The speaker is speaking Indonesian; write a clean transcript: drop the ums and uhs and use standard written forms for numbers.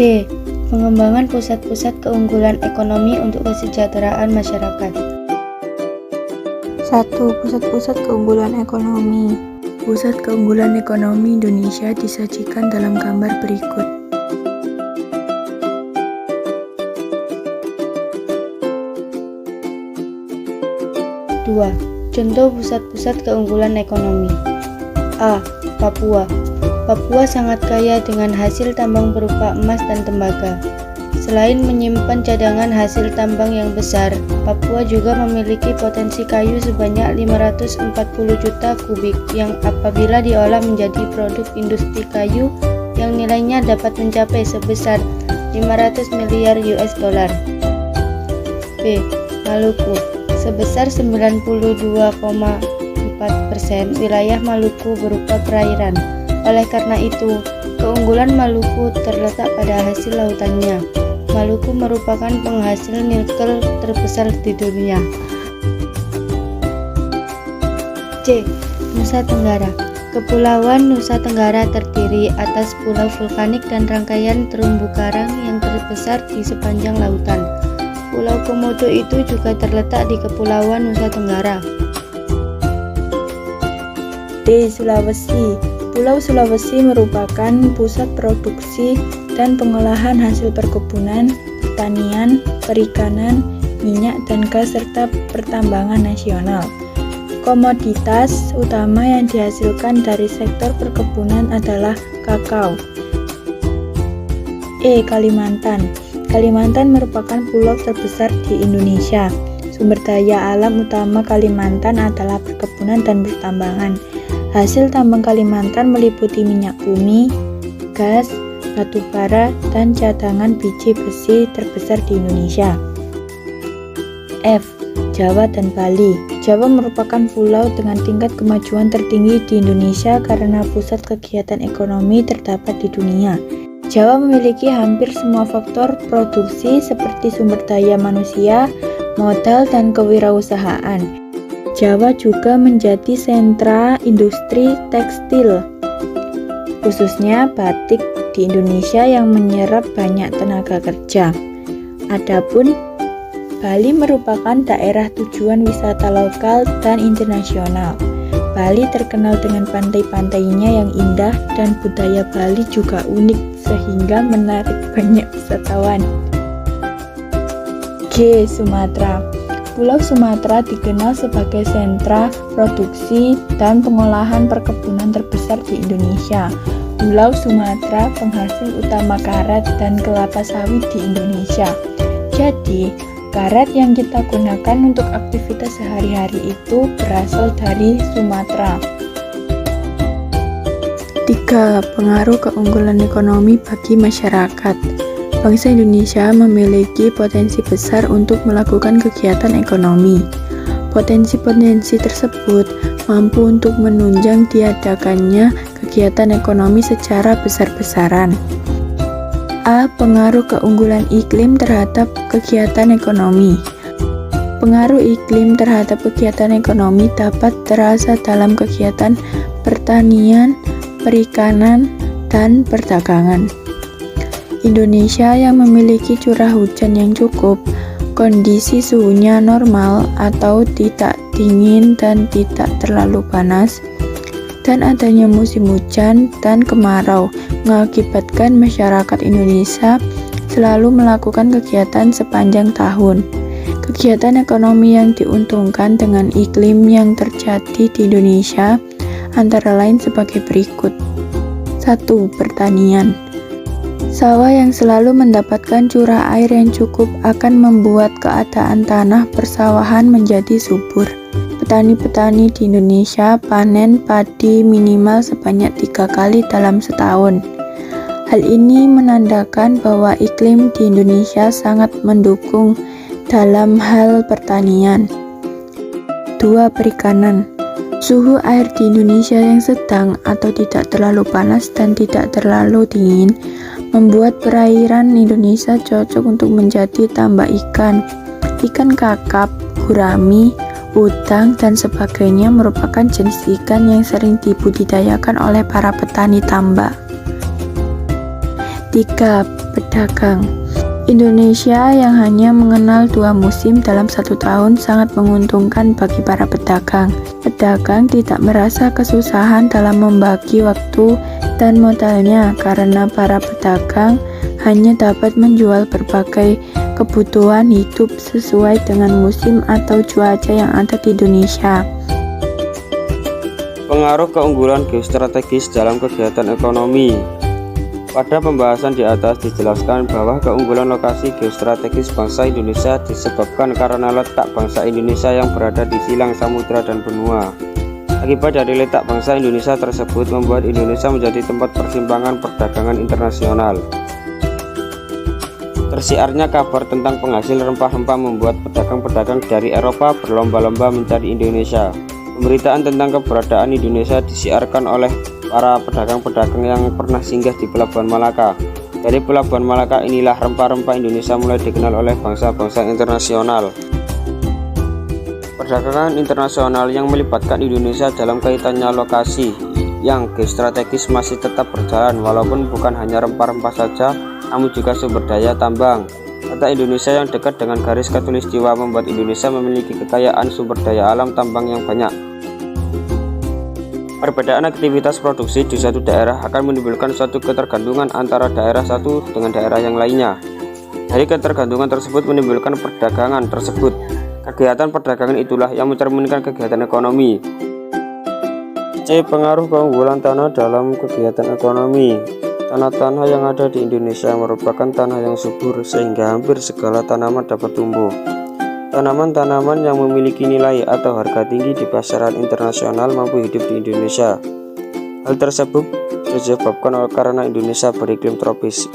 D. Pengembangan pusat-pusat keunggulan ekonomi untuk kesejahteraan masyarakat. 1. Pusat-pusat keunggulan ekonomi. Pusat keunggulan ekonomi Indonesia disajikan dalam gambar berikut. Dua. Contoh pusat-pusat keunggulan ekonomi. A. Papua. Papua sangat kaya dengan hasil tambang berupa emas dan tembaga. Selain menyimpan cadangan hasil tambang yang besar, Papua juga memiliki potensi kayu sebanyak 540 juta kubik yang apabila diolah menjadi produk industri kayu yang nilainya dapat mencapai sebesar 500 miliar US dollar. B. Maluku. Sebesar 92,4% wilayah Maluku berupa perairan. Oleh karena itu, keunggulan Maluku terletak pada hasil lautannya. Maluku merupakan penghasil nikel terbesar di dunia. C. Nusa Tenggara. Kepulauan Nusa Tenggara terdiri atas pulau vulkanik dan rangkaian terumbu karang yang terbesar di sepanjang lautan. Pulau Komodo itu juga terletak di Kepulauan Nusa Tenggara. D. Sulawesi. Pulau Sulawesi merupakan pusat produksi dan pengolahan hasil perkebunan, pertanian, perikanan, minyak dan gas serta pertambangan nasional. Komoditas utama yang dihasilkan dari sektor perkebunan adalah kakao. E. Kalimantan. Kalimantan merupakan pulau terbesar di Indonesia. Sumber daya alam utama Kalimantan adalah perkebunan dan pertambangan. Hasil tambang Kalimantan meliputi minyak bumi, gas, batu bara, dan cadangan biji besi terbesar di Indonesia. F. Jawa dan Bali. Jawa merupakan pulau dengan tingkat kemajuan tertinggi di Indonesia karena pusat kegiatan ekonomi terdapat di dunia. Jawa memiliki hampir semua faktor produksi seperti sumber daya manusia, modal, dan kewirausahaan. Jawa juga menjadi sentra industri tekstil, khususnya batik di Indonesia yang menyerap banyak tenaga kerja. Adapun Bali merupakan daerah tujuan wisata lokal dan internasional. Bali terkenal dengan pantai-pantainya yang indah dan budaya Bali juga unik sehingga menarik banyak wisatawan. G. Sumatera. Pulau Sumatera dikenal sebagai sentra produksi dan pengolahan perkebunan terbesar di Indonesia. Pulau Sumatera penghasil utama karet dan kelapa sawit di Indonesia. Jadi, karet yang kita gunakan untuk aktivitas sehari-hari itu berasal dari Sumatera. 3. Pengaruh keunggulan ekonomi bagi masyarakat. Bangsa Indonesia memiliki potensi besar untuk melakukan kegiatan ekonomi. Potensi-potensi tersebut mampu untuk menunjang diadakannya kegiatan ekonomi secara besar-besaran. A. Pengaruh keunggulan iklim terhadap kegiatan ekonomi. Pengaruh iklim terhadap kegiatan ekonomi dapat terasa dalam kegiatan pertanian, perikanan, dan perdagangan. Indonesia yang memiliki curah hujan yang cukup, kondisi suhunya normal atau tidak dingin dan tidak terlalu panas, dan adanya musim hujan dan kemarau mengakibatkan masyarakat Indonesia selalu melakukan kegiatan sepanjang tahun. Kegiatan ekonomi yang diuntungkan dengan iklim yang terjadi di Indonesia antara lain sebagai berikut. 1. Pertanian. Sawah yang selalu mendapatkan curah air yang cukup akan membuat keadaan tanah persawahan menjadi subur. Petani-petani di Indonesia panen padi minimal sebanyak 3 kali dalam setahun. Hal ini menandakan bahwa iklim di Indonesia sangat mendukung dalam hal pertanian. 2. Perikanan. Suhu air di Indonesia yang sedang atau tidak terlalu panas dan tidak terlalu dingin membuat perairan Indonesia cocok untuk menjadi tambak ikan. Ikan kakap, gurami, udang, dan sebagainya merupakan jenis ikan yang sering dibudidayakan oleh para petani tambak. 3. Pedagang. Indonesia yang hanya mengenal 2 musim dalam 1 tahun sangat menguntungkan bagi para pedagang. Pedagang tidak merasa kesusahan dalam membagi waktu dan modalnya karena para pedagang hanya dapat menjual berbagai kebutuhan hidup sesuai dengan musim atau cuaca yang ada di Indonesia. Pengaruh keunggulan geostrategis dalam kegiatan ekonomi. Pada pembahasan di atas dijelaskan bahwa keunggulan lokasi geostrategis bangsa Indonesia disebabkan karena letak bangsa Indonesia yang berada di silang samudra dan benua. Akibat dari letak bangsa Indonesia tersebut membuat Indonesia menjadi tempat persimpangan perdagangan internasional. Tersiarnya kabar tentang penghasil rempah-rempah membuat pedagang-pedagang dari Eropa berlomba-lomba mencari Indonesia. Pemberitaan tentang keberadaan Indonesia disiarkan oleh para pedagang-pedagang yang pernah singgah di Pelabuhan Malaka. Dari Pelabuhan Malaka inilah rempah-rempah Indonesia mulai dikenal oleh bangsa-bangsa internasional. Perdagangan internasional yang melibatkan Indonesia dalam kaitannya lokasi yang geostrategis masih tetap berjalan walaupun bukan hanya rempah-rempah saja, namun juga sumber daya tambang. Letak Indonesia yang dekat dengan garis khatulistiwa membuat Indonesia memiliki kekayaan sumber daya alam tambang yang banyak. Perbedaan aktivitas produksi di suatu daerah akan menimbulkan suatu ketergantungan antara daerah satu dengan daerah yang lainnya. Dari ketergantungan tersebut menimbulkan perdagangan tersebut. Kegiatan perdagangan itulah yang mencerminkan kegiatan ekonomi. C. Pengaruh keunggulan tanah dalam kegiatan ekonomi. Tanah-tanah yang ada di Indonesia merupakan tanah yang subur sehingga hampir segala tanaman dapat tumbuh. Tanaman-tanaman yang memiliki nilai atau harga tinggi di pasaran internasional mampu hidup di Indonesia. Hal tersebut disebabkan karena Indonesia beriklim tropis.